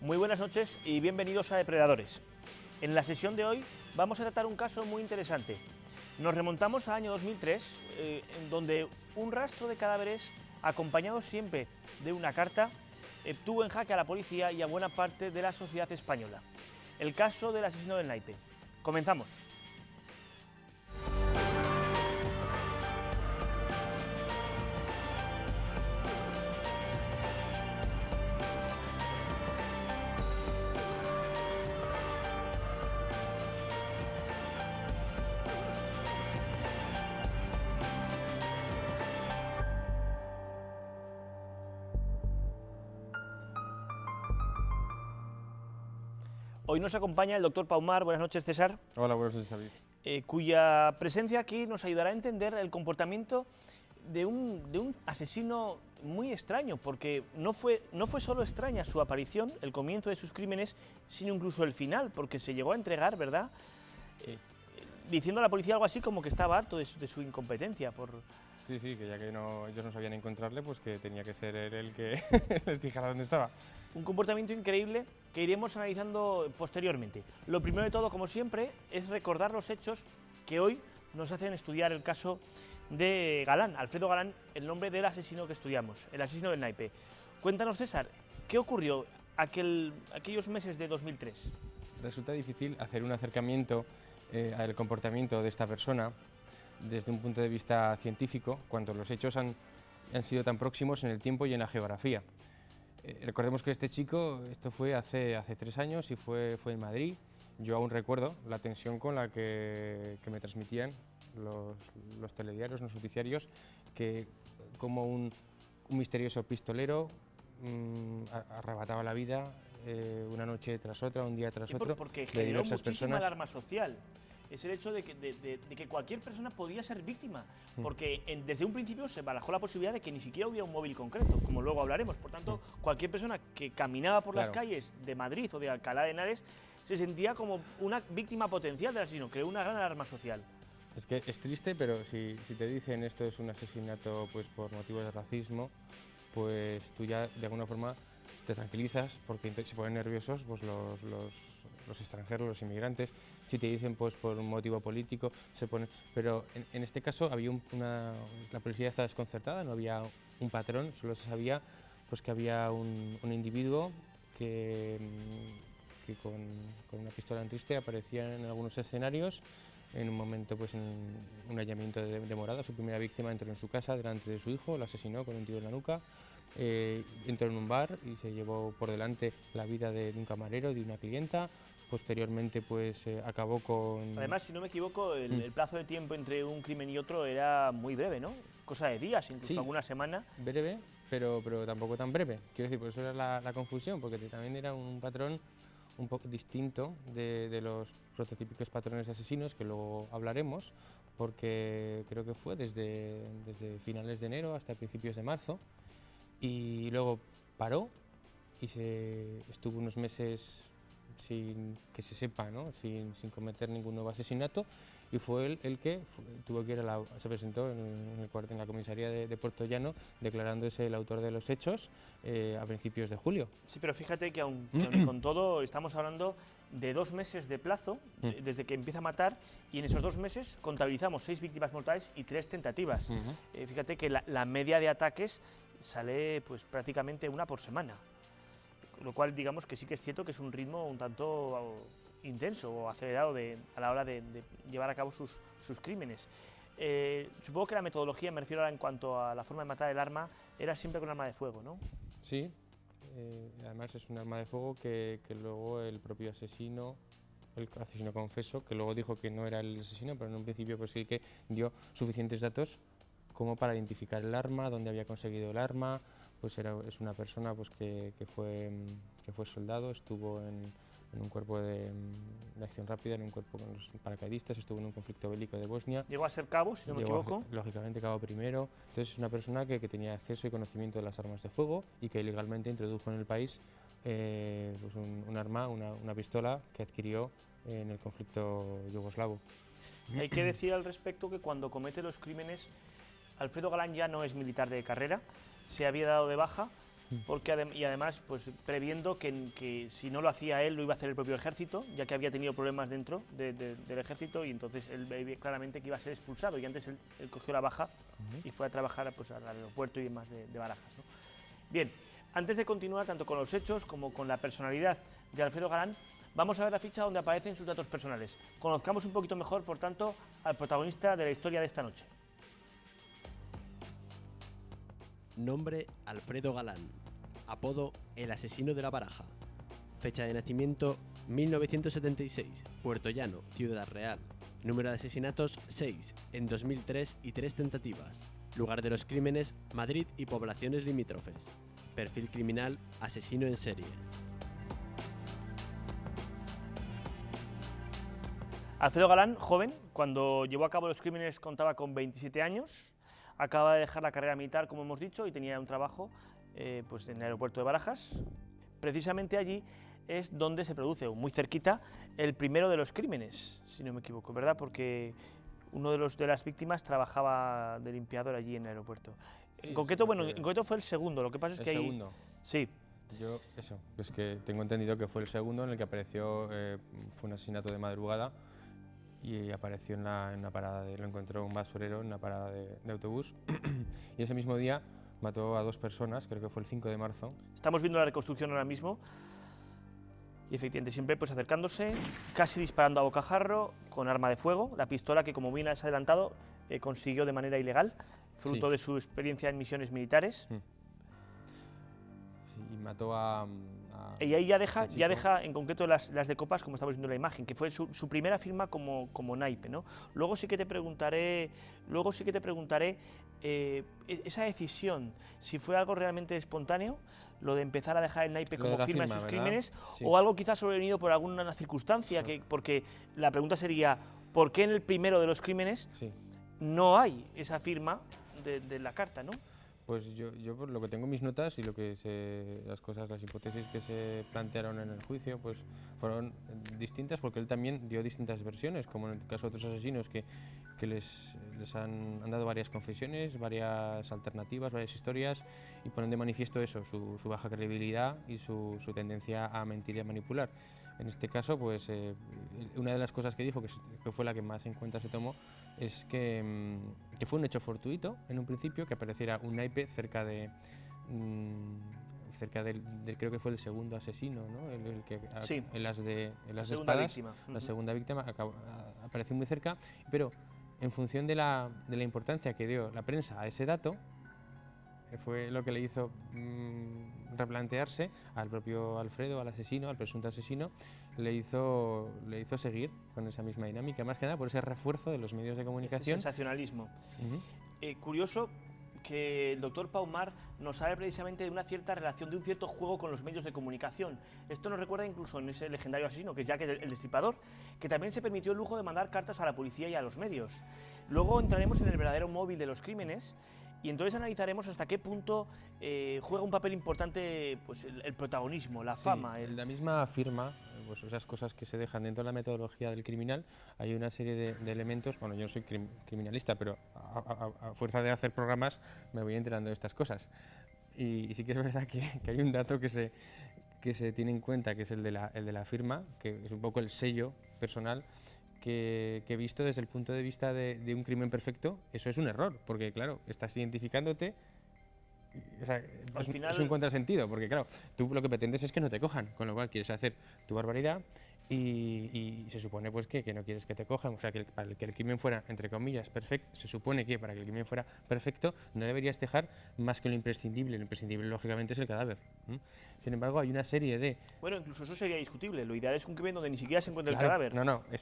Muy buenas noches y bienvenidos a Depredadores. En la sesión de hoy vamos a tratar un caso muy interesante. Nos remontamos al año 2003, en donde un rastro de cadáveres, acompañado siempre de una carta, tuvo en jaque a la policía y a buena parte de la sociedad española. El caso del asesino del naipe. Comenzamos. Hoy nos acompaña el doctor Paumar. Buenas noches, César. Hola, buenas noches, David. Cuya presencia aquí nos ayudará a entender el comportamiento de un asesino muy extraño, porque no fue solo extraña su aparición, el comienzo de sus crímenes, sino incluso el final, porque se llegó a entregar, ¿verdad? Sí. Diciendo a la policía algo así como que estaba harto de su incompetencia. Sí, que ya que ellos no sabían encontrarle, pues que tenía que ser él el que les dijera dónde estaba. Un comportamiento increíble que iremos analizando posteriormente. Lo primero de todo, como siempre, es recordar los hechos que hoy nos hacen estudiar el caso de Galán, Alfredo Galán, el nombre del asesino que estudiamos, el asesino del naipe. Cuéntanos, César, ¿qué ocurrió aquellos meses de 2003? Resulta difícil hacer un acercamiento al comportamiento de esta persona desde un punto de vista científico, cuando los hechos han sido tan próximos en el tiempo y en la geografía. Recordemos que este chico, esto fue hace 3 años y fue en Madrid. Yo aún recuerdo la tensión con la que me transmitían los telediarios, los noticiarios, que como un misterioso pistolero arrebataba la vida una noche tras otra, un día tras otro, porque de diversas muchísima personas. alarma social. Es el hecho de que cualquier persona podía ser víctima, porque desde un principio se barajó la posibilidad de que ni siquiera hubiera un móvil concreto, como luego hablaremos. Por tanto, cualquier persona que caminaba por las calles de Madrid o de Alcalá de Henares se sentía como una víctima potencial del asesino, creó una gran alarma social. Es que es triste, pero si te dicen esto es un asesinato pues por motivos de racismo, pues tú ya de alguna forma te tranquilizas, porque se ponen nerviosos pues los extranjeros, los inmigrantes. Si te dicen pues por un motivo político, se ponen. Pero en este caso había la policía estaba desconcertada, no había un patrón, solo se sabía pues que había un individuo que con una pistola en riste aparecía en algunos escenarios. En un momento, pues en un allanamiento de morada, su primera víctima entró en su casa delante de su hijo, lo asesinó con un tiro en la nuca. Entró en un bar y se llevó por delante la vida de un camarero, de una clienta. Posteriormente, pues acabó con... Además, si no me equivoco, el plazo de tiempo entre un crimen y otro era muy breve, ¿no? Cosa de días, incluso sí, alguna semana. Breve, pero tampoco tan breve. Quiero decir, por eso era la confusión, porque también era un patrón un poco distinto de los prototípicos patrones asesinos, que luego hablaremos, porque creo que fue desde finales de enero hasta principios de marzo, y luego paró y estuvo unos meses sin que se sepa, ¿no? sin cometer ningún nuevo asesinato, y fue él el que tuvo que ir se presentó en la comisaría de Puerto Llano declarándose el autor de los hechos a principios de julio. Sí, pero fíjate que aun con todo estamos hablando de 2 meses de plazo desde que empieza a matar, y en esos 2 meses contabilizamos 6 víctimas mortales y 3 tentativas. Fíjate que la media de ataques sale pues prácticamente una por semana, lo cual digamos que sí que es cierto que es un ritmo un tanto intenso o acelerado a la hora de llevar a cabo sus crímenes. Supongo que la metodología, me refiero ahora en cuanto a la forma de matar el arma, era siempre con arma de fuego, ¿no? Sí, además es un arma de fuego que luego el propio asesino, el asesino confeso, que luego dijo que no era el asesino, pero en un principio pues sí que dio suficientes datos como para identificar el arma, dónde había conseguido el arma. Pues es una persona pues que fue soldado, estuvo en un cuerpo de acción rápida, en un cuerpo con los paracaidistas, estuvo en un conflicto bélico de Bosnia. Llegó a ser cabo, si no me equivoco. Lógicamente cabo primero. Entonces es una persona que tenía acceso y conocimiento de las armas de fuego y que ilegalmente introdujo en el país pues un arma, una pistola que adquirió en el conflicto yugoslavo. Hay que decir al respecto que cuando comete los crímenes, Alfredo Galán ya no es militar de carrera, se había dado de baja porque además pues, previendo que si no lo hacía él, lo iba a hacer el propio ejército, ya que había tenido problemas dentro del ejército, y entonces él veía claramente que iba a ser expulsado, y antes él cogió la baja y fue a trabajar pues, al aeropuerto y demás de Barajas, ¿no? Bien, antes de continuar tanto con los hechos como con la personalidad de Alfredo Galán, vamos a ver la ficha donde aparecen sus datos personales. Conozcamos un poquito mejor, por tanto, al protagonista de la historia de esta noche. Nombre: Alfredo Galán. Apodo: el asesino de la Baraja. Fecha de nacimiento: 1976, Puerto Llano, Ciudad Real. Número de asesinatos: 6, en 2003 y 3 tentativas. Lugar de los crímenes: Madrid y poblaciones limítrofes. Perfil criminal: asesino en serie. Alfredo Galán, joven, cuando llevó a cabo los crímenes contaba con 27 años, acaba de dejar la carrera militar, como hemos dicho, y tenía un trabajo pues en el aeropuerto de Barajas. Precisamente allí es donde se produce, o muy cerquita, el primero de los crímenes, si no me equivoco, ¿verdad? Porque uno de las víctimas trabajaba de limpiador allí en el aeropuerto. Sí, en concreto, sí, bueno, en concreto fue el segundo, lo que pasa es que ¿El ahí... segundo? Sí. Yo, eso, es que tengo entendido que fue el segundo en el que apareció, fue un asesinato de madrugada, y apareció en la parada, lo encontró un basurero en una parada de autobús, y ese mismo día mató a 2 personas, creo que fue el 5 de marzo. Estamos viendo la reconstrucción ahora mismo, y efectivamente siempre pues acercándose, casi disparando a bocajarro, con arma de fuego, la pistola que, como bien has adelantado, consiguió de manera ilegal, fruto de su experiencia en misiones militares. Sí, y mató a y ahí ya este deja en concreto las de copas, como estamos viendo en la imagen, que fue su primera firma como naipe, ¿no? Luego sí que te preguntaré, esa decisión, si fue algo realmente espontáneo, lo de empezar a dejar el naipe como firma en sus crímenes, o algo quizás sobrevenido por alguna circunstancia, porque la pregunta sería, ¿por qué en el primero de los crímenes no hay esa firma de la carta, ¿no? Pues yo por lo que tengo en mis notas y las hipótesis que se plantearon en el juicio, pues fueron distintas, porque él también dio distintas versiones, como en el caso de otros asesinos que les han dado varias confesiones, varias alternativas, varias historias, y ponen de manifiesto eso, su baja credibilidad y su tendencia a mentir y a manipular. En este caso, pues una de las cosas que dijo, que fue la que más en cuenta se tomó, es que fue un hecho fortuito en un principio, que apareciera un naipe cerca del creo que fue el segundo asesino, ¿no? En las de espadas, la segunda víctima apareció muy cerca, pero en función de la importancia que dio la prensa a ese dato, fue lo que le hizo replantearse al propio Alfredo, al asesino, al presunto asesino, le hizo seguir con esa misma dinámica, más que nada por ese refuerzo de los medios de comunicación. Ese sensacionalismo. Curioso que el doctor Paumar nos hable precisamente de una cierta relación, de un cierto juego con los medios de comunicación. Esto nos recuerda incluso en ese legendario asesino, que es Jack el Destripador, que también se permitió el lujo de mandar cartas a la policía y a los medios. Luego entraremos en el verdadero móvil de los crímenes, y entonces analizaremos hasta qué punto juega un papel importante pues, el protagonismo, la fama. La misma firma, pues esas cosas que se dejan dentro de la metodología del criminal, hay una serie de elementos. Bueno, yo no soy criminalista, pero a fuerza de hacer programas me voy enterando de estas cosas. Y sí que es verdad que hay un dato que se tiene en cuenta, que es el de la firma, que es un poco el sello personal, que visto desde el punto de vista de un crimen perfecto, eso es un error, porque claro, estás identificándote, o sea, es un contrasentido, porque claro, tú lo que pretendes es que no te cojan, con lo cual quieres hacer tu barbaridad y se supone pues que no quieres que te cojan, o sea, que para que el crimen fuera, entre comillas, perfecto, se supone que para que el crimen fuera perfecto no deberías dejar más que lo imprescindible lógicamente es el cadáver. Sin embargo, hay una serie de... Bueno, incluso eso sería discutible, lo ideal es un crimen donde ni siquiera se encuentra el cadáver.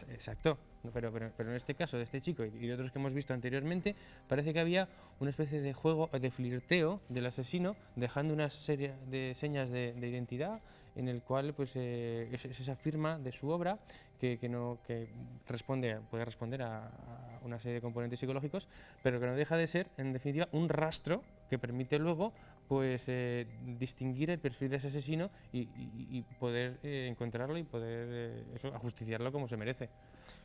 Exacto, pero en este caso de este chico y de otros que hemos visto anteriormente, parece que había una especie de juego, de flirteo del asesino, dejando una serie de señas de identidad, en el cual pues, es esa firma de su obra que puede responder a una serie de componentes psicológicos, pero que no deja de ser, en definitiva, un rastro que permite luego pues, distinguir el perfil de ese asesino y poder encontrarlo y poder ajusticiarlo como se merece.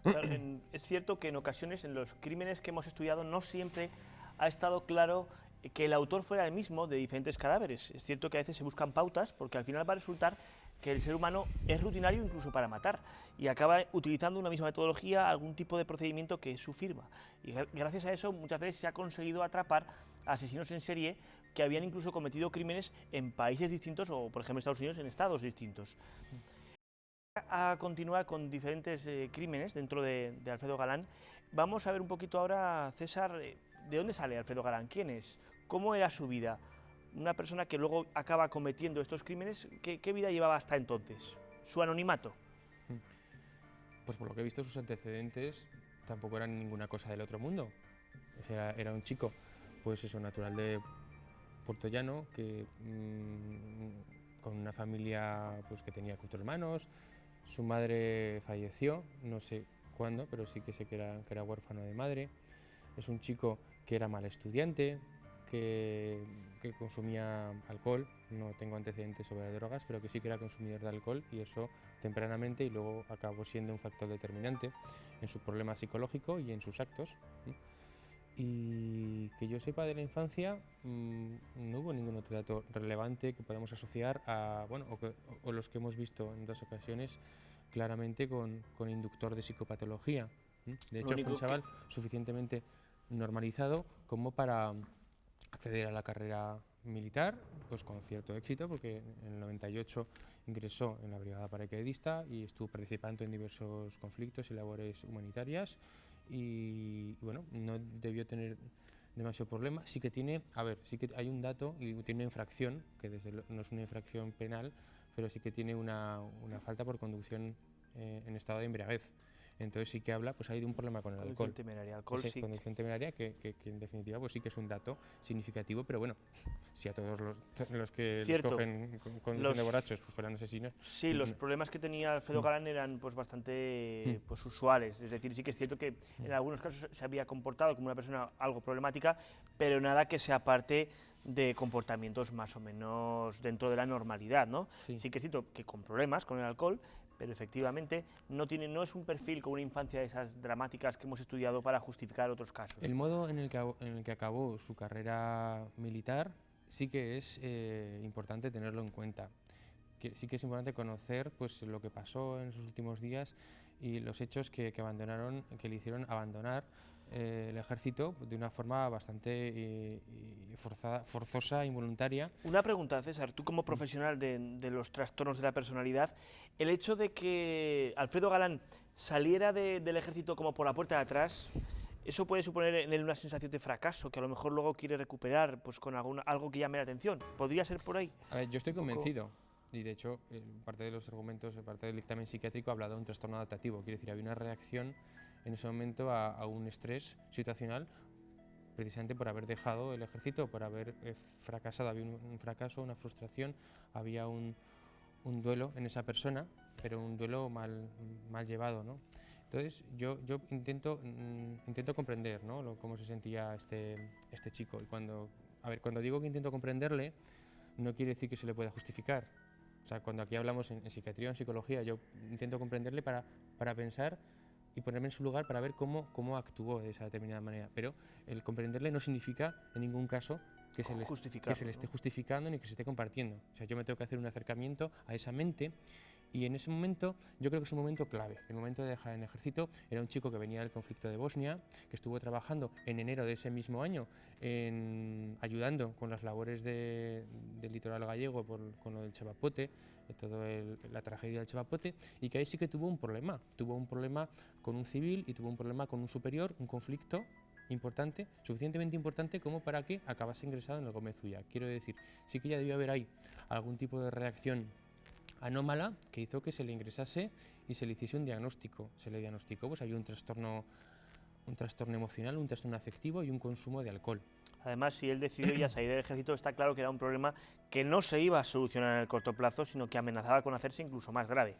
Claro, es cierto que en ocasiones en los crímenes que hemos estudiado no siempre ha estado claro que el autor fuera el mismo de diferentes cadáveres. Es cierto que a veces se buscan pautas, porque al final va a resultar que el ser humano es rutinario incluso para matar y acaba utilizando una misma metodología, algún tipo de procedimiento que es su firma. Y gracias a eso muchas veces se ha conseguido atrapar a asesinos en serie que habían incluso cometido crímenes en países distintos o, por ejemplo, en Estados Unidos, en estados distintos. A continuar con diferentes crímenes dentro de Alfredo Galán. Vamos a ver un poquito ahora, César, ¿de dónde sale Alfredo Galán? ¿Quién es? ¿Cómo era su vida? Una persona que luego acaba cometiendo estos crímenes, ¿qué vida llevaba hasta entonces? ¿Su anonimato? Pues por lo que he visto, sus antecedentes tampoco eran ninguna cosa del otro mundo. O sea, era un chico, pues eso, natural de Puerto Llano, que con una familia pues que tenía 4 hermanos. Su madre falleció, no sé cuándo, pero sí que sé que era huérfano de madre. Es un chico que era mal estudiante, que consumía alcohol, no tengo antecedentes sobre drogas, pero que sí que era consumidor de alcohol, y eso tempranamente, y luego acabó siendo un factor determinante en su problema psicológico y en sus actos. Y que yo sepa de la infancia, no hubo ningún otro dato relevante que podamos asociar a, bueno, o los que hemos visto en 2 ocasiones claramente con inductor de psicopatología. De hecho, fue un chaval suficientemente normalizado como para acceder a la carrera militar, pues con cierto éxito, porque en el 98 ingresó en la brigada paracaidista y estuvo participando en diversos conflictos y labores humanitarias. Y bueno, no debió tener demasiado problema. Sí que tiene, sí que hay un dato y tiene una infracción, que no es una infracción penal, pero sí que tiene una falta por conducción en estado de embriaguez. Entonces sí que habla, pues hay de un problema con el alcohol. Sí. Conducción temeraria, que en definitiva pues sí que es un dato significativo, pero bueno, si a todos los que les cogen conducción de borrachos pues fueran asesinos. Sí, los problemas que tenía Alfredo Galán eran pues bastante pues usuales, es decir, sí que es cierto que en algunos casos se había comportado como una persona algo problemática, pero nada que se aparte de comportamientos más o menos dentro de la normalidad, ¿no? Sí que es cierto que con problemas con el alcohol, pero efectivamente no es un perfil con una infancia de esas dramáticas que hemos estudiado para justificar otros casos. El modo en el que acabó su carrera militar sí que es importante tenerlo en cuenta. Sí que es importante conocer pues, lo que pasó en sus últimos días y los hechos que le hicieron abandonar el ejército de una forma bastante forzosa, involuntaria. Una pregunta, César, tú como profesional de los trastornos de la personalidad, el hecho de que Alfredo Galán saliera del ejército como por la puerta de atrás, ¿eso puede suponer en él una sensación de fracaso, que a lo mejor luego quiere recuperar pues, con algo que llame la atención? ¿Podría ser por ahí? A ver, yo estoy convencido. Y de hecho, parte de los argumentos, parte del dictamen psiquiátrico habla de un trastorno adaptativo. Quiere decir, había una reacción en ese momento a un estrés situacional, precisamente por haber dejado el ejército, por haber fracasado. Había un fracaso, una frustración, había un duelo en esa persona, pero un duelo mal llevado, ¿no? Entonces yo intento comprender, ¿no? Cómo se sentía este chico. Y cuando digo que intento comprenderle, no quiere decir que se le pueda justificar. O sea, cuando aquí hablamos en psiquiatría o en psicología, yo intento comprenderle para pensar y ponerme en su lugar para ver cómo actuó de esa determinada manera. Pero el comprenderle no significa en ningún caso que se le esté justificando ni que se esté compartiendo. O sea, yo me tengo que hacer un acercamiento a esa mente, y en ese momento yo creo que es un momento clave. El momento de dejar el ejército, era un chico que venía del conflicto de Bosnia, que estuvo trabajando en enero de ese mismo año ayudando con las labores del litoral gallego con lo del Chevapote, de toda la tragedia del Chevapote, y que ahí sí que tuvo un problema con un civil y tuvo un problema con un superior, un conflicto importante, suficientemente importante como para que acabase ingresado en el Gómez Ulla. Quiero decir, sí que ya debió haber ahí algún tipo de reacción anómala que hizo que se le ingresase y se le hiciese un diagnóstico. Se le diagnosticó, pues había un trastorno emocional, un trastorno afectivo y un consumo de alcohol. Además, si él decidió ya salir del ejército, está claro que era un problema que no se iba a solucionar en el corto plazo, sino que amenazaba con hacerse incluso más grave.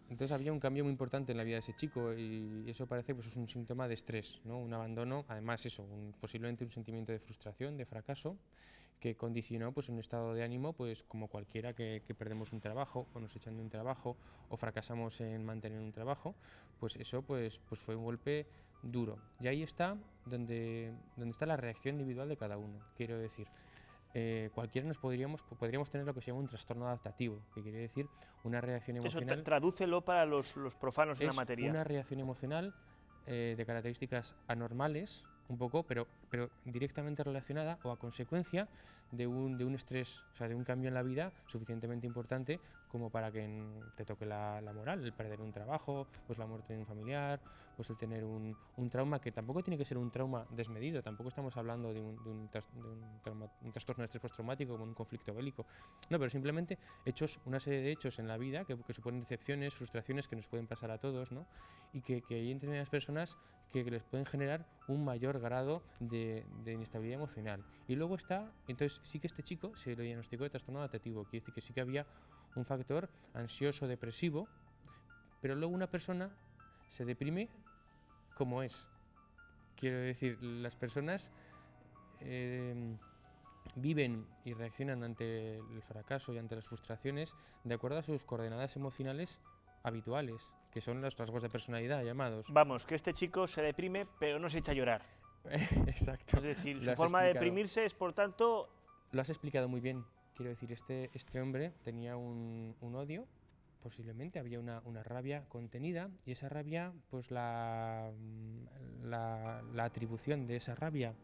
Entonces había un cambio muy importante en la vida de ese chico, y eso parece pues es un síntoma de estrés, ¿no? Un abandono, además eso, posiblemente un sentimiento de frustración, de fracaso, que condicionó pues un estado de ánimo pues como cualquiera que perdemos un trabajo o nos echan de un trabajo o fracasamos en mantener un trabajo, pues eso pues fue un golpe duro. Y ahí está donde está la reacción individual de cada uno, quiero decir. Cualquiera podríamos tener lo que se llama un trastorno adaptativo, que quiere decir una reacción emocional. Eso tradúcelo para los profanos en la materia. Es una reacción emocional de características anormales, un poco, pero directamente relacionada o a consecuencia de un estrés, o sea, de un cambio en la vida suficientemente importante como para que te toque la moral, el perder un trabajo, pues la muerte de un familiar, pues el tener un trauma que tampoco tiene que ser un trauma desmedido, tampoco estamos hablando de un trastorno de estrés postraumático como un conflicto bélico, no, pero simplemente una serie de hechos en la vida que suponen decepciones, frustraciones que nos pueden pasar a todos, ¿no? Y que hay determinadas personas que les pueden generar un mayor grado de inestabilidad emocional. Y luego entonces sí que este chico se le diagnosticó de trastorno adaptativo, quiere decir que sí que había un factor ansioso, depresivo, pero luego una persona se deprime como es. Quiero decir, las personas viven y reaccionan ante el fracaso y ante las frustraciones de acuerdo a sus coordenadas emocionales habituales, que son los rasgos de personalidad llamados. Vamos, que este chico se deprime, pero no se echa a llorar. Exacto. Es decir, su forma de deprimirse es, por tanto... Lo has explicado muy bien. Quiero decir, este hombre tenía un odio, posiblemente, había una rabia contenida, y esa rabia, pues la atribución de esa rabia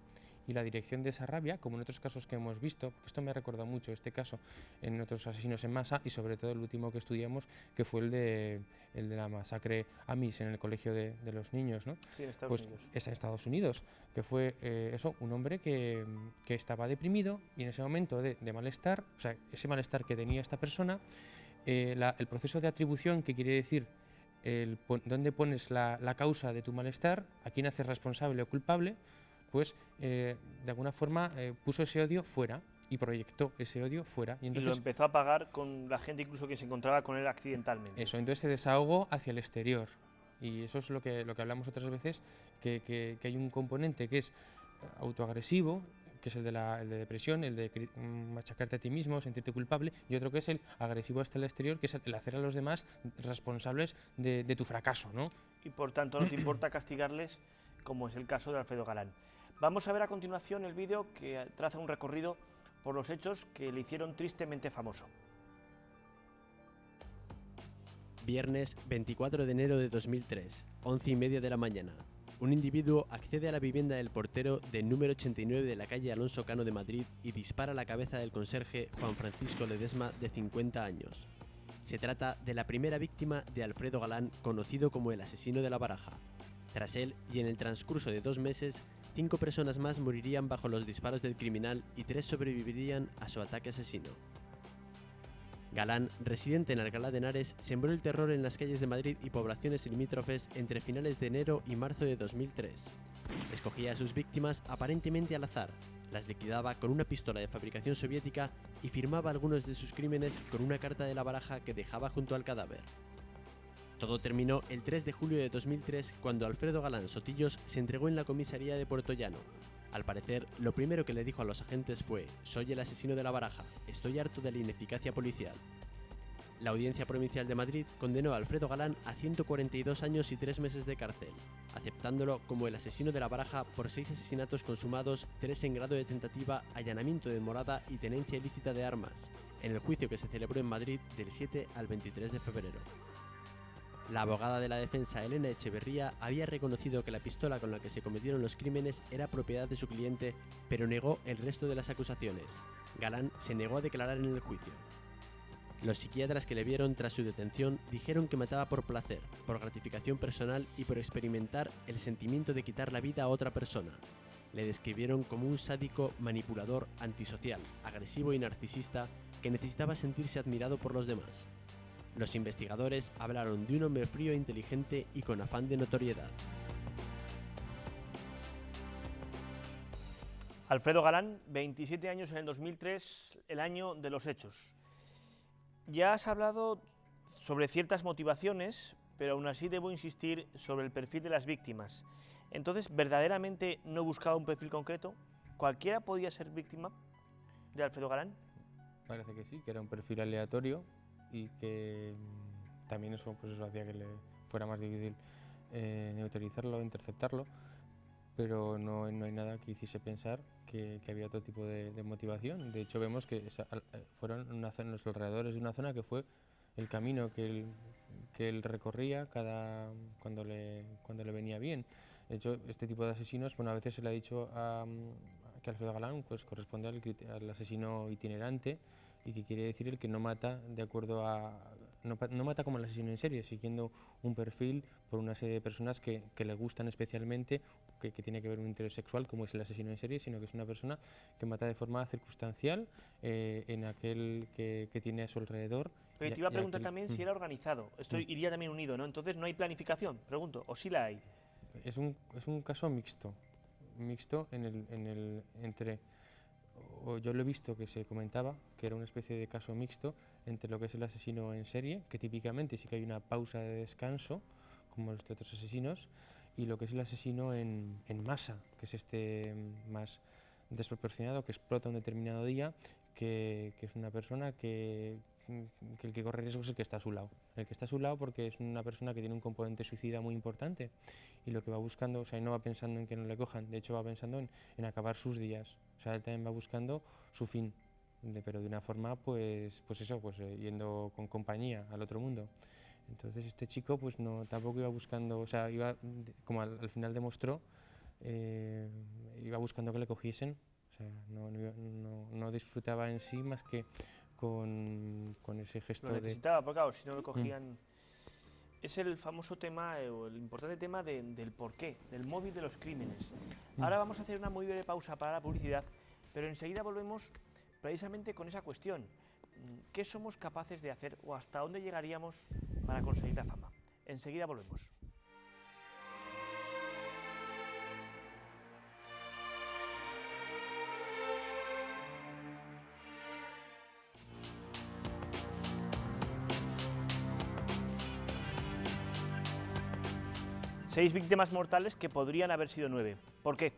y la dirección de esa rabia, como en otros casos que hemos visto, porque esto me ha recordado mucho este caso en otros asesinos en masa y sobre todo el último que estudiamos, que fue el de la masacre Amis en el colegio de los niños, ¿no? Sí, en Estados Unidos. Es en Estados Unidos, que fue un hombre que estaba deprimido y en ese momento de malestar, o sea, ese malestar que tenía esta persona, el proceso de atribución, que quiere decir dónde pones la causa de tu malestar, a quién haces responsable o culpable, pues de alguna forma puso ese odio fuera y proyectó ese odio fuera. Y lo empezó a pagar con la gente incluso que se encontraba con él accidentalmente. Eso, entonces se desahogó hacia el exterior. Y eso es lo que hablamos otras veces, que hay un componente que es autoagresivo, que es el de depresión, el de machacarte a ti mismo, sentirte culpable, y otro que es el agresivo hasta el exterior, que es el hacer a los demás responsables de tu fracaso, ¿no? Y por tanto no te importa castigarles, como es el caso de Alfredo Galán. Vamos a ver a continuación el vídeo que traza un recorrido por los hechos que le hicieron tristemente famoso. Viernes 24 de enero de 2003, 11:30 de la mañana. Un individuo accede a la vivienda del portero del número 89 de la calle Alonso Cano de Madrid y dispara a la cabeza del conserje Juan Francisco Ledesma, de 50 años. Se trata de la primera víctima de Alfredo Galán, conocido como el asesino de la Baraja. Tras él, y en el transcurso de 2 meses, 5 personas más morirían bajo los disparos del criminal y 3 sobrevivirían a su ataque asesino. Galán, residente en Alcalá de Henares, sembró el terror en las calles de Madrid y poblaciones limítrofes entre finales de enero y marzo de 2003. Escogía a sus víctimas aparentemente al azar, las liquidaba con una pistola de fabricación soviética y firmaba algunos de sus crímenes con una carta de la Baraja que dejaba junto al cadáver. Todo terminó el 3 de julio de 2003 cuando Alfredo Galán Sotillos se entregó en la comisaría de Puertollano. Al parecer, lo primero que le dijo a los agentes fue: «Soy el asesino de la Baraja, estoy harto de la ineficacia policial». La Audiencia Provincial de Madrid condenó a Alfredo Galán a 142 años y 3 meses de cárcel, aceptándolo como el asesino de la Baraja por 6 asesinatos consumados, 3 en grado de tentativa, allanamiento de morada y tenencia ilícita de armas, en el juicio que se celebró en Madrid del 7 al 23 de febrero. La abogada de la defensa, Elena Echeverría, había reconocido que la pistola con la que se cometieron los crímenes era propiedad de su cliente, pero negó el resto de las acusaciones. Galán se negó a declarar en el juicio. Los psiquiatras que le vieron tras su detención dijeron que mataba por placer, por gratificación personal y por experimentar el sentimiento de quitar la vida a otra persona. Le describieron como un sádico, manipulador, antisocial, agresivo y narcisista que necesitaba sentirse admirado por los demás. Los investigadores hablaron de un hombre frío e inteligente y con afán de notoriedad. Alfredo Galán, 27 años en el 2003, el año de los hechos. Ya has hablado sobre ciertas motivaciones, pero aún así debo insistir sobre el perfil de las víctimas. Entonces, ¿verdaderamente no buscaba un perfil concreto? ¿Cualquiera podía ser víctima? de Alfredo Galán? Parece que sí, que era un perfil aleatorio y que también eso, pues eso hacía que le fuera más difícil neutralizarlo, interceptarlo, pero no hay nada que hiciese pensar que había otro tipo de motivación. De hecho, vemos que fueron en los alrededores de una zona que fue el camino que él recorría cuando le venía bien. De hecho, este tipo de asesinos, bueno, a veces se le ha dicho que Alfredo Galán pues, corresponde al asesino itinerante, y que quiere decir el que no mata de acuerdo no mata como el asesino en serie, siguiendo un perfil por una serie de personas que le gustan especialmente, que tiene que ver un interés sexual como es el asesino en serie, sino que es una persona que mata de forma circunstancial en aquel que tiene a su alrededor. Pero te iba a preguntar también si era organizado. Esto iría también unido, ¿no? Entonces no hay planificación, pregunto, o sí la hay. Es un caso mixto entre, o yo lo he visto que se comentaba que era una especie de caso mixto entre lo que es el asesino en serie, que típicamente sí que hay una pausa de descanso, como los de otros asesinos, y lo que es el asesino en masa, que es este más desproporcionado, que explota un determinado día, que es una persona que el que corre riesgos es el que está a su lado. El que está a su lado porque es una persona que tiene un componente suicida muy importante, y lo que va buscando, o sea, no va pensando en que no le cojan, de hecho va pensando en acabar sus días. O sea, él también va buscando su fin, pero de una forma, pues yendo con compañía al otro mundo. Entonces este chico pues no, tampoco iba buscando, o sea, como al final demostró, iba buscando que le cogiesen, o sea, no disfrutaba en sí más que con ese gesto Lo necesitaba, porque claro, si no lo cogían... Es el famoso tema, o el importante tema del porqué, del móvil de los crímenes. Ahora vamos a hacer una muy breve pausa para la publicidad, pero enseguida volvemos precisamente con esa cuestión. ¿Qué somos capaces de hacer o hasta dónde llegaríamos para conseguir la fama? Enseguida volvemos. Seis víctimas mortales que podrían haber sido 9. ¿Por qué?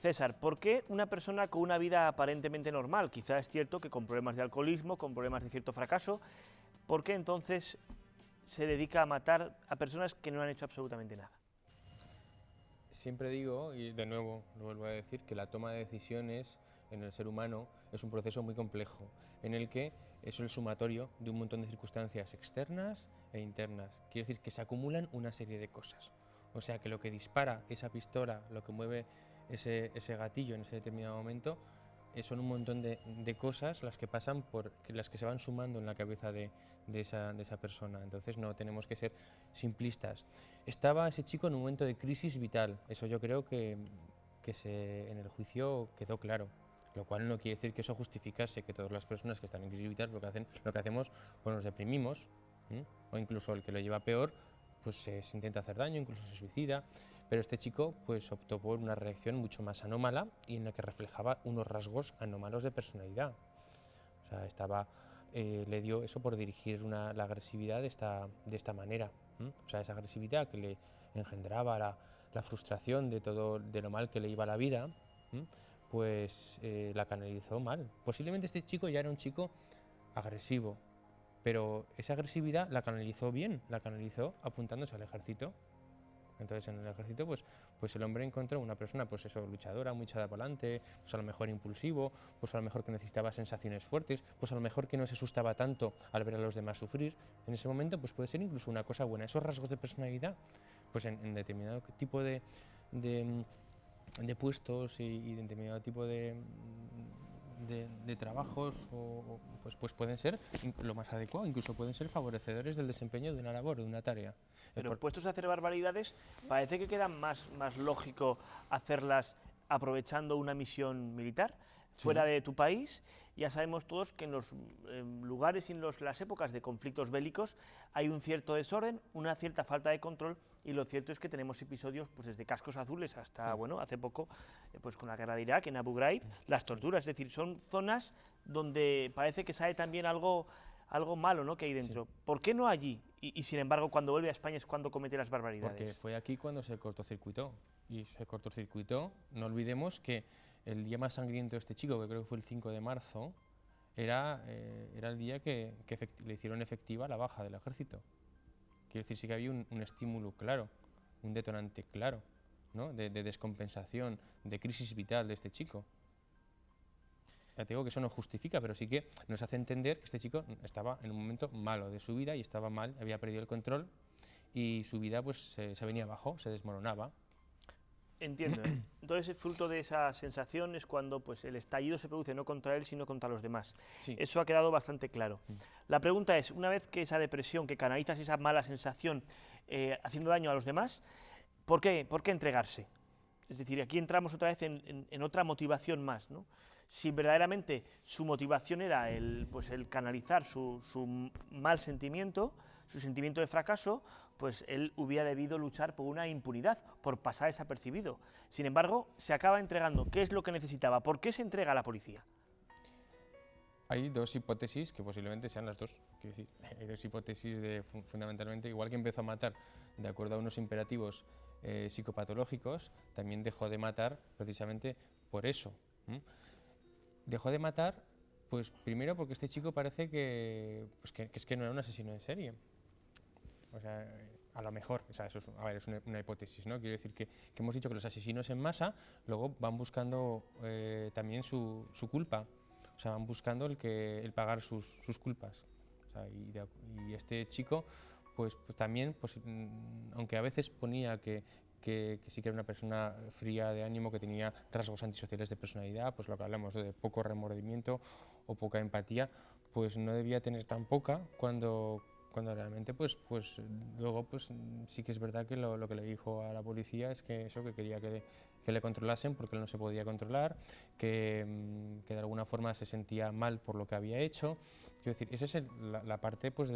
César, ¿por qué una persona con una vida aparentemente normal, quizá es cierto que con problemas de alcoholismo, con problemas de cierto fracaso, por qué entonces se dedica a matar a personas que no han hecho absolutamente nada? Siempre digo, y de nuevo lo vuelvo a decir, que la toma de decisiones en el ser humano es un proceso muy complejo, en el que es el sumatorio de un montón de circunstancias externas e internas. Quiere decir que se acumulan una serie de cosas. O sea que lo que dispara esa pistola, lo que mueve ese gatillo en ese determinado momento, son un montón de cosas las que pasan las que se van sumando en la cabeza de esa persona. Entonces no tenemos que ser simplistas. Estaba ese chico en un momento de crisis vital, eso yo creo que en el juicio quedó claro, lo cual no quiere decir que eso justificase que todas las personas que están en crisis vital lo que hacemos, pues nos deprimimos, o incluso el que lo lleva peor, pues se intenta hacer daño, incluso se suicida. Pero este chico pues optó por una reacción mucho más anómala y en la que reflejaba unos rasgos anómalos de personalidad. O sea, le dio eso por dirigir la agresividad de esta manera. O sea, esa agresividad que le engendraba la frustración de lo mal que le iba la vida, pues la canalizó mal. Posiblemente este chico ya era un chico agresivo, pero esa agresividad la canalizó bien, la canalizó apuntándose al ejército. Entonces en el ejército pues el hombre encontró una persona pues eso, luchadora, muy echada para adelante, pues a lo mejor impulsivo, pues a lo mejor que necesitaba sensaciones fuertes, pues a lo mejor que no se asustaba tanto al ver a los demás sufrir. En ese momento pues puede ser incluso una cosa buena. Esos rasgos de personalidad pues en determinado tipo de puestos y en determinado tipo de trabajos pues pueden ser lo más adecuado, incluso pueden ser favorecedores del desempeño de una labor o de una tarea. Pero puestos a hacer barbaridades, parece que queda más lógico hacerlas aprovechando una misión militar fuera de tu país. Ya sabemos todos que en los lugares y en las épocas de conflictos bélicos hay un cierto desorden, una cierta falta de control, y lo cierto es que tenemos episodios pues desde cascos azules hasta, bueno, hace poco pues con la guerra de Irak, en Abu Ghraib, las torturas. Es decir, son zonas donde parece que sale también algo malo, ¿no?, que hay dentro. Sí. ¿Por qué no allí? Y sin embargo, cuando vuelve a España es cuando comete las barbaridades. Porque fue aquí cuando se cortocircuitó. Y se cortocircuitó, no olvidemos que el día más sangriento de este chico, que creo que fue el 5 de marzo, era el día que le hicieron efectiva la baja del ejército. Quiero decir, sí que había un estímulo claro, un detonante claro, ¿no? de descompensación, de crisis vital de este chico. Ya te digo que eso no justifica, pero sí que nos hace entender que este chico estaba en un momento malo de su vida y estaba mal, había perdido el control y su vida pues se venía abajo, se desmoronaba. Entiendo. Entonces, fruto de esa sensación es cuando pues, el estallido se produce no contra él, sino contra los demás. Sí. Eso ha quedado bastante claro. La pregunta es, una vez que esa depresión, que canalizas esa mala sensación haciendo daño a los demás, ¿por qué entregarse? Es decir, aquí entramos otra vez en otra motivación más, ¿no? Si verdaderamente su motivación era el canalizar su mal sentimiento, su sentimiento de fracaso, pues él hubiera debido luchar por una impunidad, por pasar desapercibido. Sin embargo, se acaba entregando. ¿Qué es lo que necesitaba? ¿Por qué se entrega a la policía? Hay dos hipótesis que posiblemente sean las dos. Quiero decir, hay dos hipótesis fundamentalmente, igual que empezó a matar de acuerdo a unos imperativos psicopatológicos, también dejó de matar precisamente por eso. Dejó de matar, pues primero porque este chico parece que es que no era un asesino en serie. O sea, a lo mejor, o sea, eso es una hipótesis, ¿no? Quiero decir que hemos dicho que los asesinos en masa luego van buscando también su culpa, o sea, van buscando el pagar sus culpas. O sea, y este chico, pues también, aunque a veces ponía que sí que era una persona fría de ánimo, que tenía rasgos antisociales de personalidad, pues lo que hablamos de poco remordimiento o poca empatía, pues no debía tener tan poca cuando realmente pues luego pues sí que es verdad que lo que le dijo a la policía es que eso, que quería que le controlasen porque él no se podía controlar, que de alguna forma se sentía mal por lo que había hecho. Quiero decir, esa es la parte pues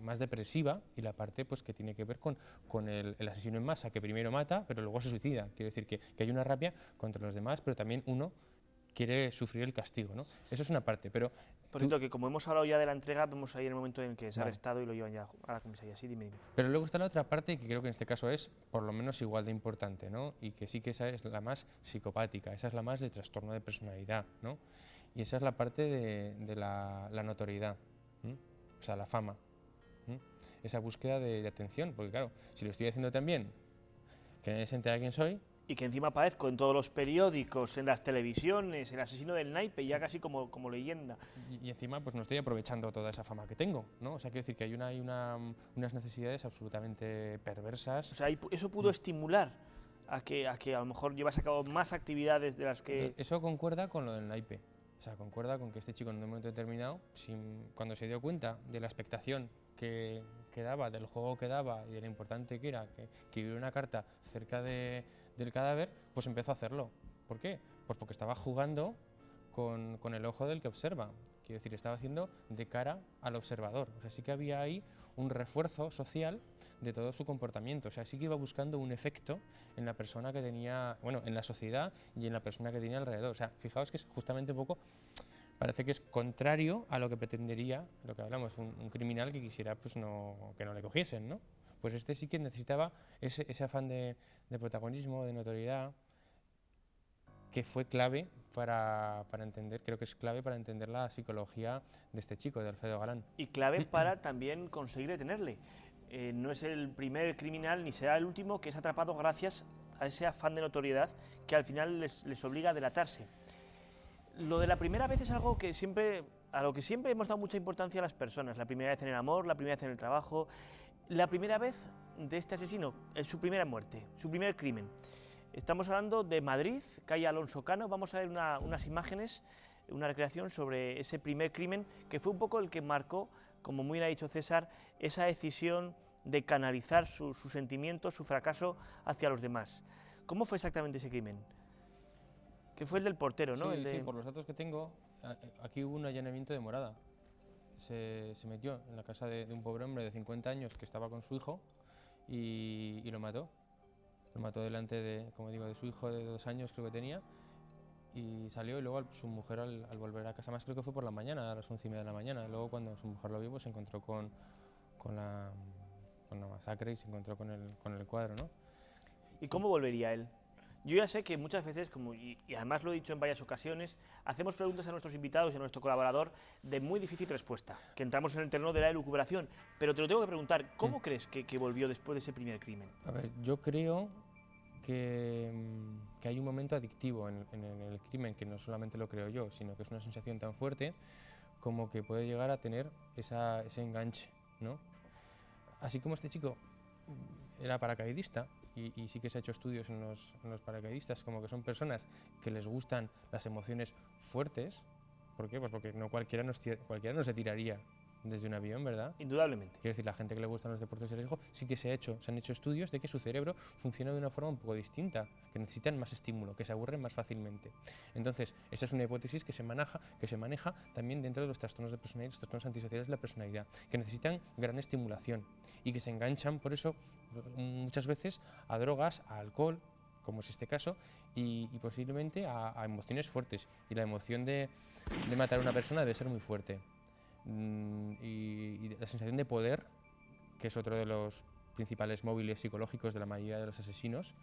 más depresiva y la parte pues que tiene que ver con el asesino en masa, que primero mata pero luego se suicida. Quiero decir que hay una rabia contra los demás, pero también uno quiere sufrir el castigo, ¿no? Eso es una parte, pero... Por cierto, que como hemos hablado ya de la entrega, vemos ahí el momento en el que es arrestado y lo llevan ya a la comisaría. Sí, dime. Pero luego está la otra parte que creo que en este caso es por lo menos igual de importante, ¿no? Y que sí que esa es la más psicopática, esa es la más de trastorno de personalidad, ¿no? Y esa es la parte de la notoriedad, o sea, la fama, esa búsqueda de atención, porque claro, si lo estoy haciendo tan bien, que nadie se entera quién soy, y que encima aparezco en todos los periódicos, en las televisiones, el asesino del naipe, ya casi como leyenda. Y encima pues no estoy aprovechando toda esa fama que tengo, ¿no? O sea, quiero decir que hay unas necesidades absolutamente perversas. O sea, eso pudo estimular a que a lo mejor llevas a cabo más actividades de las que... Eso concuerda con lo del naipe. O sea, concuerda con que este chico en un momento determinado, cuando se dio cuenta de la expectación que daba, del juego que daba y de lo importante que era que hubiera una carta cerca del cadáver, pues empezó a hacerlo. ¿Por qué? Pues porque estaba jugando con el ojo del que observa. Quiero decir, estaba haciendo de cara al observador. O sea, sí que había ahí un refuerzo social de todo su comportamiento. O sea, sí que iba buscando un efecto en la persona que tenía, bueno, en la sociedad y en la persona que tenía alrededor. O sea, fijaos que es justamente un poco, parece que es contrario a lo que pretendería, lo que hablamos, un criminal que quisiera pues que no le cogiesen, ¿no? Pues este sí que necesitaba ese afán de protagonismo, de notoriedad, que fue clave para entender, creo que es clave para entender la psicología de este chico, de Alfredo Galán. Y clave para también conseguir detenerle. No es el primer criminal ni será el último que es atrapado gracias a ese afán de notoriedad que al final les obliga a delatarse. Lo de la primera vez es algo que a lo que siempre hemos dado mucha importancia a las personas. La primera vez en el amor, la primera vez en el trabajo. La primera vez de este asesino, su primera muerte, su primer crimen. Estamos hablando de Madrid, calle Alonso Cano. Vamos a ver unas imágenes, una recreación sobre ese primer crimen, que fue un poco el que marcó, como muy bien ha dicho César, esa decisión de canalizar sus sentimientos, su fracaso hacia los demás. ¿Cómo fue exactamente ese crimen? Que fue el del portero, ¿no? Sí, por los datos que tengo, aquí hubo un allanamiento de morada. Se metió en la casa de un pobre hombre de 50 años que estaba con su hijo y lo mató. Lo mató delante de, como digo, de su hijo de 2 años creo que tenía, y salió, y luego su mujer al volver a casa, más creo que fue por la mañana, a las 11:30 de la mañana. Luego cuando su mujer lo vio, pues se encontró con la masacre y se encontró con el cuadro, ¿no? ¿Y cómo volvería él? Yo ya sé que muchas veces, y además lo he dicho en varias ocasiones, hacemos preguntas a nuestros invitados y a nuestro colaborador de muy difícil respuesta, que entramos en el terreno de la elucubración, pero te lo tengo que preguntar, ¿cómo crees que volvió después de ese primer crimen? A ver, yo creo que hay un momento adictivo en el crimen, que no solamente lo creo yo, sino que es una sensación tan fuerte como que puede llegar a tener ese enganche, ¿no? Así como este chico era paracaidista, y sí que se ha hecho estudios en los paracaidistas, como que son personas que les gustan las emociones fuertes. ¿Por qué? Pues porque no cualquiera no se tiraría desde un avión, ¿verdad? Indudablemente. Quiero decir, la gente que le gustan los deportes de riesgo, sí que se han hecho estudios de que su cerebro funciona de una forma un poco distinta, que necesitan más estímulo, que se aburren más fácilmente. Entonces, esa es una hipótesis que se maneja también dentro de los trastornos de personalidad, los trastornos antisociales de la personalidad, que necesitan gran estimulación y que se enganchan, por eso, muchas veces a drogas, a alcohol, como es este caso, y posiblemente a emociones fuertes. Y la emoción de matar a una persona debe ser muy fuerte. Y la sensación de poder, que es otro de los principales móviles psicológicos de la mayoría de los asesinos,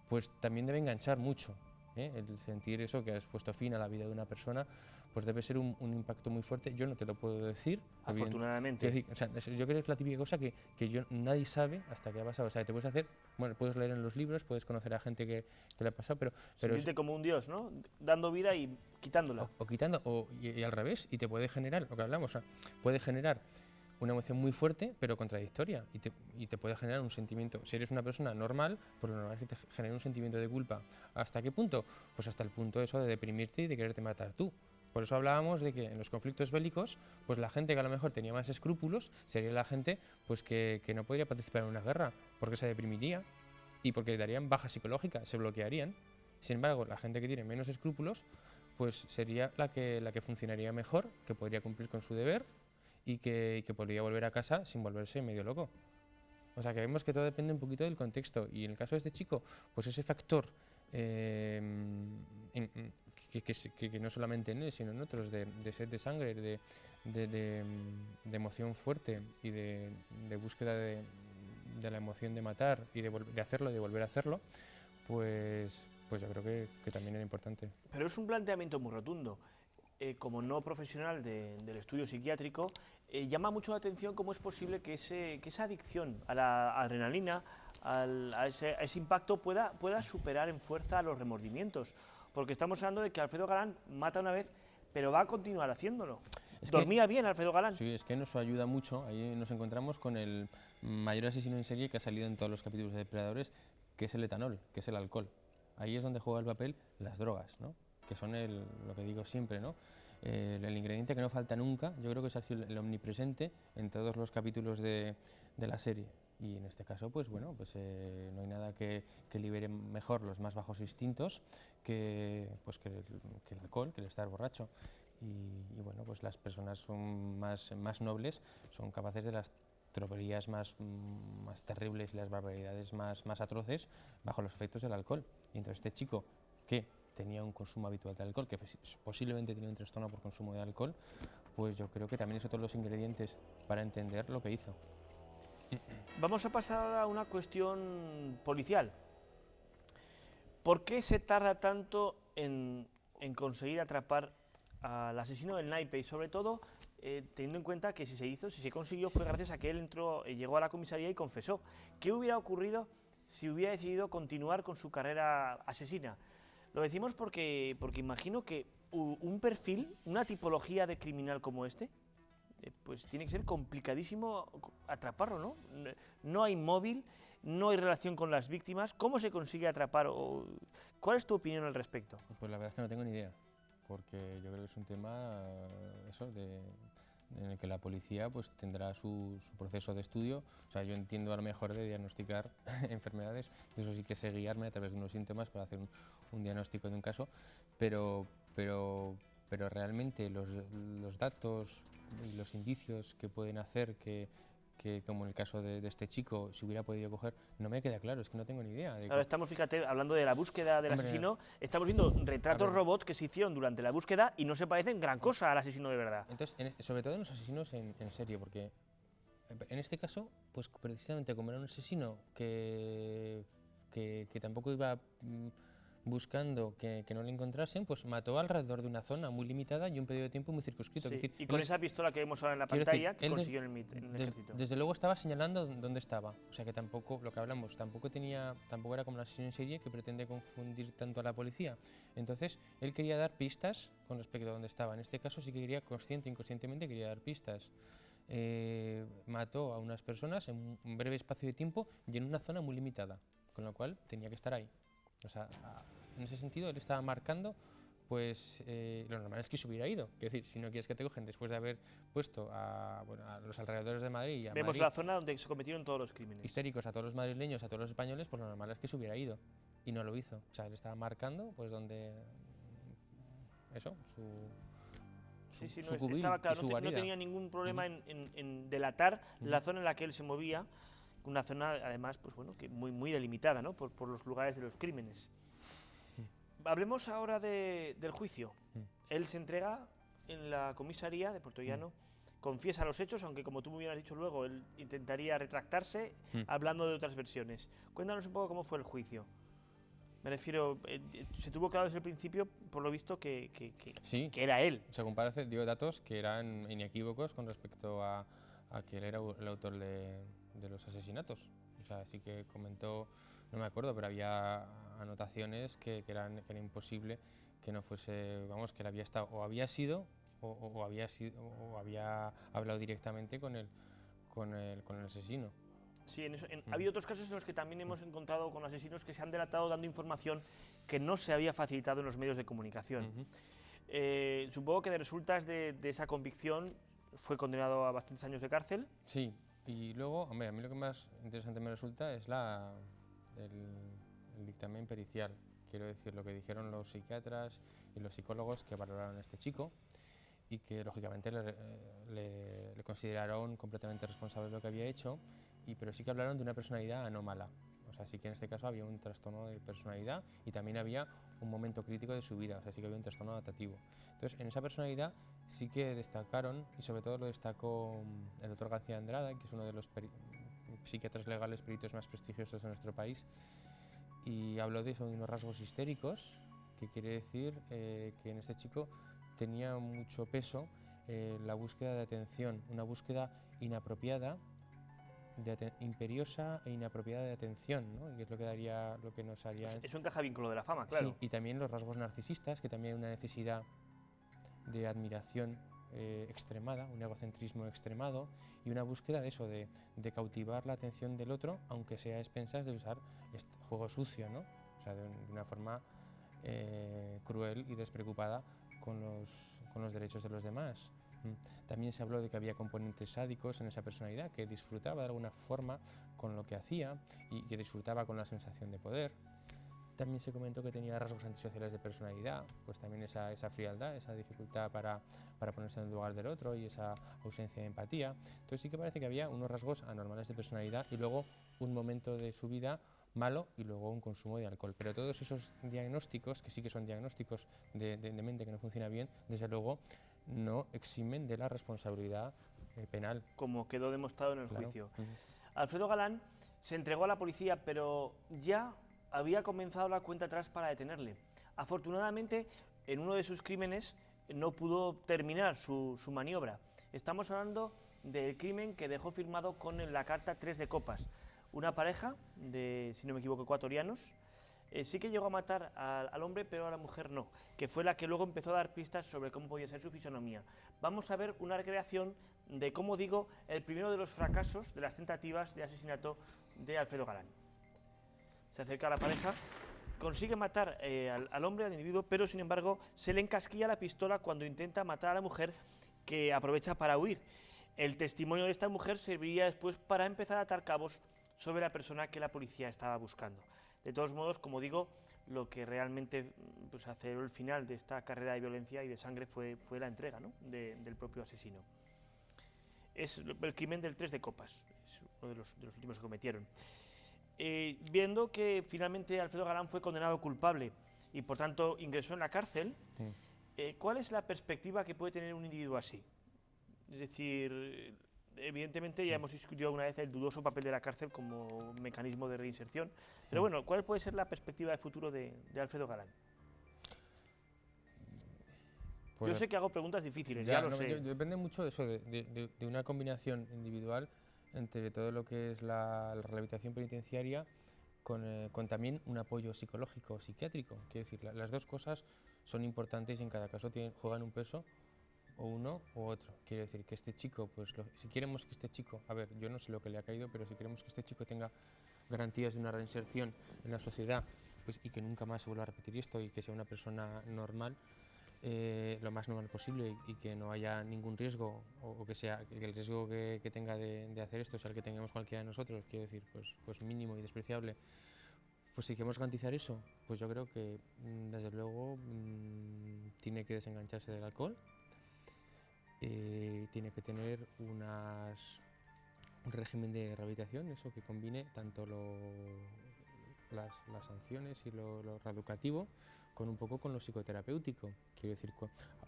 pues también debe enganchar mucho, ¿eh? El sentir eso, que has puesto fin a la vida de una persona, pues debe ser un impacto muy fuerte. Yo no te lo puedo decir. Afortunadamente. Decir, o sea, yo creo que es la típica cosa que nadie sabe hasta que ha pasado. O sea, te puedes hacer, bueno, puedes leer en los libros, puedes conocer a gente que le ha pasado, pero sentirte como un dios, ¿no? Dando vida y quitándola. O quitando, y al revés, y te puede generar, lo que hablamos, o sea, puede generar una emoción muy fuerte, pero contradictoria, y te puede generar un sentimiento. Si eres una persona normal, pues lo normal es que te genere un sentimiento de culpa. ¿Hasta qué punto? Pues hasta el punto eso de deprimirte y de quererte matar tú. Por eso hablábamos de que en los conflictos bélicos, pues la gente que a lo mejor tenía más escrúpulos sería la gente pues que no podría participar en una guerra, porque se deprimiría y porque darían baja psicológica, se bloquearían. Sin embargo, la gente que tiene menos escrúpulos, pues sería la que funcionaría mejor, que podría cumplir con su deber y que podría volver a casa sin volverse medio loco. O sea, que vemos que todo depende un poquito del contexto. Y en el caso de este chico, pues ese factor que no solamente en él, sino en otros, de sed de sangre, de emoción fuerte y de búsqueda de la emoción de matar y de hacerlo y de volver a hacerlo, pues yo creo que también era importante. Pero es un planteamiento muy rotundo. Como no profesional del estudio psiquiátrico, llama mucho la atención cómo es posible que esa adicción a la adrenalina, a ese impacto, pueda superar en fuerza a los remordimientos. Porque estamos hablando de que Alfredo Galán mata una vez, pero va a continuar haciéndolo. ¿Dormía bien Alfredo Galán? Sí, es que nos ayuda mucho. Ahí nos encontramos con el mayor asesino en serie que ha salido en todos los capítulos de Depredadores, que es el etanol, que es el alcohol. Ahí es donde juega el papel las drogas, ¿no? Que son lo que digo siempre, ¿no? El ingrediente que no falta nunca, yo creo que es así el omnipresente en todos los capítulos de la serie. Y en este caso, pues bueno, pues no hay nada que libere mejor los más bajos instintos que el alcohol, que el estar borracho. Y bueno, pues las personas son más nobles, son capaces de las tropelías más terribles y las barbaridades más atroces bajo los efectos del alcohol. Y entonces este chico, que tenía un consumo habitual de alcohol, que posiblemente tenía un trastorno por consumo de alcohol, pues yo creo que también es otro de los ingredientes para entender lo que hizo. Vamos a pasar a una cuestión policial. ¿Por qué se tarda tanto en conseguir atrapar al asesino del naipe? Y sobre todo, teniendo en cuenta que si se consiguió fue gracias a que él llegó a la comisaría y confesó. ¿Qué hubiera ocurrido si hubiera decidido continuar con su carrera asesina? Lo decimos porque imagino que un perfil, una tipología de criminal como este, pues tiene que ser complicadísimo atraparlo, ¿no? No hay móvil, no hay relación con las víctimas. ¿Cómo se consigue atrapar? ¿Cuál es tu opinión al respecto? Pues la verdad es que no tengo ni idea, porque yo creo que es un tema en el que la policía pues tendrá su proceso de estudio. O sea, yo entiendo a lo mejor de diagnosticar enfermedades, eso sí que sé guiarme a través de unos síntomas para hacer un diagnóstico de un caso, pero realmente los datos y los indicios que pueden hacer que como en el caso de este chico, se hubiera podido coger, no me queda claro, es que no tengo ni idea. Ahora estamos, fíjate, hablando de la búsqueda del asesino, estamos viendo retratos robots que se hicieron durante la búsqueda y no se parecen gran cosa al asesino de verdad. Entonces, sobre todo en los asesinos en serie, porque en este caso, pues precisamente como era un asesino que que tampoco iba buscando que no le encontrasen, pues mató alrededor de una zona muy limitada y un periodo de tiempo muy circunscrito. Sí, Es decir, y con esa pistola que vemos ahora en la pantalla, que él consiguió en el ejército. desde luego estaba señalando dónde estaba. O sea que tampoco, lo que hablamos, tampoco era como un asesino en serie que pretende confundir tanto a la policía. Entonces, él quería dar pistas con respecto a dónde estaba. En este caso sí que quería, inconscientemente quería dar pistas. Mató a unas personas en un breve espacio de tiempo y en una zona muy limitada, con lo cual tenía que estar ahí. O sea, en ese sentido él estaba marcando, pues lo normal es que se hubiera ido. Es decir, si no quieres que te cogen después de haber puesto a los alrededores de Madrid y a Vemos Madrid, la zona donde se cometieron todos los crímenes. histéricos, a todos los madrileños, a todos los españoles, pues lo normal es que se hubiera ido. Y no lo hizo. O sea, él estaba marcando, pues donde... Eso, Sí, su no, estaba claro, y su no guarida. tenía ningún problema en delatar la zona en la que él se movía, una zona además pues bueno, que muy delimitada, ¿no? por los lugares de los crímenes. Hablemos ahora del juicio. Él se entrega en la comisaría de Puerto Llano, confiesa los hechos, aunque como tú muy bien has dicho luego, él intentaría retractarse hablando de otras versiones. Cuéntanos un poco cómo fue el juicio. Me refiero, se tuvo claro desde el principio, por lo visto, que era él. Según parece, dio datos que eran inequívocos con respecto a que él era el autor de los asesinatos. O sea, sí que comentó, no me acuerdo, pero había anotaciones que era imposible que no fuese, vamos, que él había estado, o había sido, o había hablado directamente con el asesino. Sí, ha habido otros casos en los que también hemos encontrado con asesinos que se han delatado dando información que no se había facilitado en los medios de comunicación. Supongo que de resultas de esa convicción fue condenado a bastantes años de cárcel. Sí, y luego, hombre, a mí lo que más interesante me resulta es el dictamen pericial. Quiero decir, lo que dijeron los psiquiatras y los psicólogos que valoraron a este chico y que lógicamente le consideraron completamente responsable de lo que había hecho, pero sí que hablaron de una personalidad anómala. O sea, sí que en este caso había un trastorno de personalidad y también había un momento crítico de su vida, o sea, sí que había un trastorno adaptativo. Entonces, en esa personalidad sí que destacaron, y sobre todo lo destacó el doctor García Andrada, que es uno de los psiquiatras legales peritos más prestigiosos de nuestro país, y habló de eso, de unos rasgos histéricos, que quiere decir que en este chico tenía mucho peso la búsqueda de atención, una búsqueda inapropiada, imperiosa e inapropiada de atención, ¿no? Y que es lo que nos haría... Pues eso encaja bien con lo de la fama, claro. Sí, y también los rasgos narcisistas, que también hay una necesidad de admiración extremada, un egocentrismo extremado y una búsqueda de eso, de cautivar la atención del otro, aunque sea a expensas de usar este juego sucio, ¿no? O sea, de una forma cruel y despreocupada con los derechos de los demás. También se habló de que había componentes sádicos en esa personalidad, que disfrutaba de alguna forma con lo que hacía y que disfrutaba con la sensación de poder. También se comentó que tenía rasgos antisociales de personalidad, pues también esa frialdad, esa dificultad para ponerse en el lugar del otro y esa ausencia de empatía. Entonces sí que parece que había unos rasgos anormales de personalidad y luego un momento de su vida malo y luego un consumo de alcohol. Pero todos esos diagnósticos, que sí que son diagnósticos de mente que no funciona bien, desde luego no eximen de la responsabilidad penal. Como quedó demostrado en el juicio. Alfredo Galán se entregó a la policía, pero ya había comenzado la cuenta atrás para detenerle. Afortunadamente, en uno de sus crímenes no pudo terminar su maniobra. Estamos hablando del crimen que dejó firmado con la carta 3 de copas. Una pareja de, si no me equivoco, ecuatorianos. Sí que llegó a matar al hombre, pero a la mujer no, que fue la que luego empezó a dar pistas sobre cómo podía ser su fisonomía. Vamos a ver una recreación de, como digo, el primero de los fracasos de las tentativas de asesinato de Alfredo Galán. Se acerca a la pareja, consigue matar al hombre, al individuo, pero sin embargo se le encasquilla la pistola cuando intenta matar a la mujer, que aprovecha para huir. El testimonio de esta mujer serviría después para empezar a atar cabos sobre la persona que la policía estaba buscando. De todos modos, como digo, lo que realmente pues, aceleró el final de esta carrera de violencia y de sangre fue la entrega, ¿no?, del propio asesino. Es el crimen del 3 de copas, es uno de los últimos que cometieron. Viendo que finalmente Alfredo Galán fue condenado culpable y por tanto ingresó en la cárcel, ¿cuál es la perspectiva que puede tener un individuo así? Es decir, evidentemente ya hemos discutido alguna vez el dudoso papel de la cárcel como mecanismo de reinserción, pero bueno, ¿cuál puede ser la perspectiva de futuro de Alfredo Galán? Pues yo sé que hago preguntas difíciles, ya ya lo no, sé. Depende mucho de eso, de una combinación individual entre todo lo que es la rehabilitación penitenciaria con también un apoyo psicológico o psiquiátrico. Quiero decir, las dos cosas son importantes y en cada caso juegan un peso o uno u otro. Quiero decir que este chico, pues si queremos que este chico, a ver, yo no sé lo que le ha caído, pero si queremos que este chico tenga garantías de una reinserción en la sociedad, pues, y que nunca más se vuelva a repetir esto y que sea una persona normal, lo más normal posible y que no haya ningún riesgo o que el riesgo que tenga de hacer esto sea el que tengamos cualquiera de nosotros, quiero decir, pues mínimo y despreciable. Pues si queremos garantizar eso, pues yo creo que desde luego tiene que desengancharse del alcohol, tiene que tener un régimen de rehabilitación, eso que combine tanto las sanciones y lo reeducativo con un poco con lo psicoterapéutico. Quiero decir,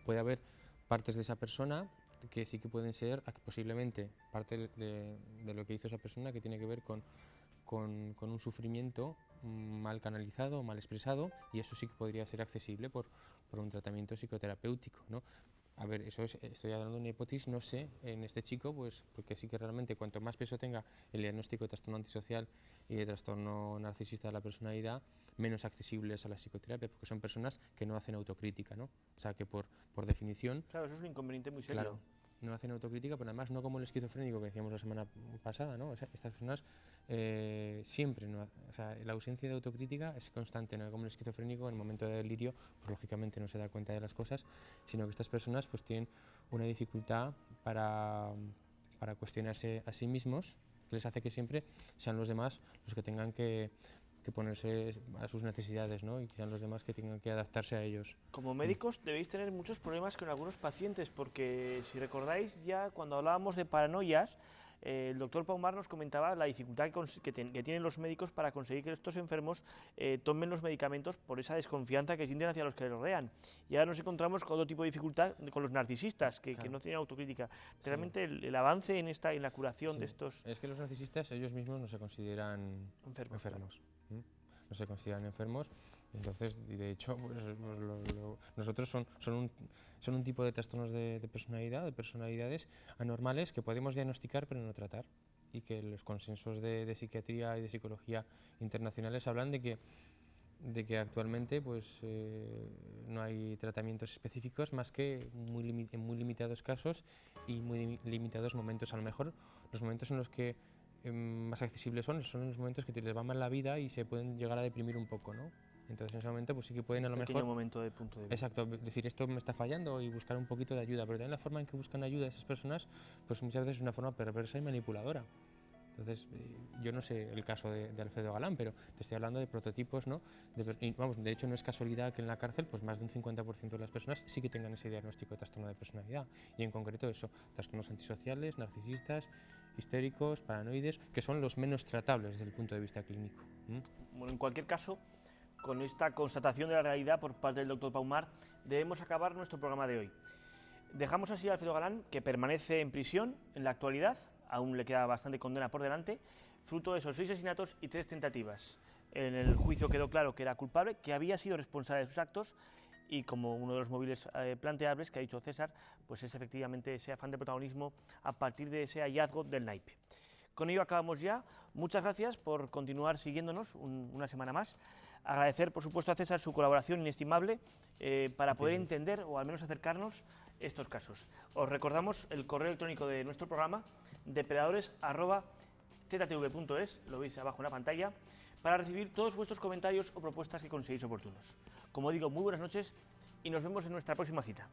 puede haber partes de esa persona que sí que pueden ser posiblemente parte de lo que hizo esa persona que tiene que ver con un sufrimiento mal canalizado o mal expresado, y eso sí que podría ser accesible por un tratamiento psicoterapéutico, ¿no? A ver, estoy hablando de una hipótesis, no sé, en este chico, pues porque sí que realmente cuanto más peso tenga el diagnóstico de trastorno antisocial y de trastorno narcisista de la personalidad, menos accesible es a la psicoterapia, porque son personas que no hacen autocrítica, ¿no? O sea, que por definición... Claro, eso es un inconveniente muy serio. Claro, no hacen autocrítica, pero además no como el esquizofrénico que decíamos la semana pasada, ¿no? O sea, estas personas siempre, ¿no? O sea, la ausencia de autocrítica es constante, no como el esquizofrénico en el momento de delirio, pues lógicamente no se da cuenta de las cosas, sino que estas personas pues tienen una dificultad para cuestionarse a sí mismos, que les hace que siempre sean los demás los que tengan que ponerse a sus necesidades, ¿no? Y que sean los demás que tengan que adaptarse a ellos. Como médicos debéis tener muchos problemas con algunos pacientes, porque si recordáis ya cuando hablábamos de paranoias, el doctor Paumar nos comentaba la dificultad que tienen los médicos para conseguir que estos enfermos tomen los medicamentos por esa desconfianza que sienten hacia los que les rodean. Y ahora nos encontramos con otro tipo de dificultad con los narcisistas, que no tienen autocrítica. Realmente el avance en la curación de estos... Es que los narcisistas ellos mismos no se consideran enfermos. No se consideran enfermos, entonces, y de hecho, nosotros son un tipo de trastornos de personalidad, de personalidades anormales que podemos diagnosticar pero no tratar, y que los consensos de psiquiatría y de psicología internacionales hablan de que actualmente pues, no hay tratamientos específicos más que en muy limitados casos y muy limitados momentos. A lo mejor los momentos en los que más accesibles son los momentos que les va mal la vida y se pueden llegar a deprimir un poco, ¿no? Entonces en ese momento pues sí que pueden a lo mejor... momento de punto de vista. Exacto, decir esto me está fallando y buscar un poquito de ayuda, pero también la forma en que buscan ayuda esas personas pues muchas veces es una forma perversa y manipuladora. Entonces, yo no sé el caso de Alfredo Galán, pero te estoy hablando de prototipos, ¿no? De hecho, no es casualidad que en la cárcel pues más de un 50% de las personas sí que tengan ese diagnóstico de trastorno de personalidad. Y en concreto eso, trastornos antisociales, narcisistas, histéricos, paranoides, que son los menos tratables desde el punto de vista clínico. Bueno, en cualquier caso, con esta constatación de la realidad por parte del doctor Paumar, debemos acabar nuestro programa de hoy. Dejamos así a Alfredo Galán, que permanece en prisión en la actualidad. Aún le queda bastante condena por delante, fruto de esos 6 asesinatos y 3 tentativas. En el juicio quedó claro que era culpable, que había sido responsable de sus actos, y como uno de los móviles planteables que ha dicho César, pues es efectivamente ese afán de protagonismo a partir de ese hallazgo del naipe. Con ello acabamos ya. Muchas gracias por continuar siguiéndonos una semana más. Agradecer, por supuesto, a César su colaboración inestimable para poder entender o al menos acercarnos estos casos. Os recordamos el correo electrónico de nuestro programa, depredadores@ztv.es, lo veis abajo en la pantalla, para recibir todos vuestros comentarios o propuestas que consideréis oportunos. Como digo, muy buenas noches y nos vemos en nuestra próxima cita.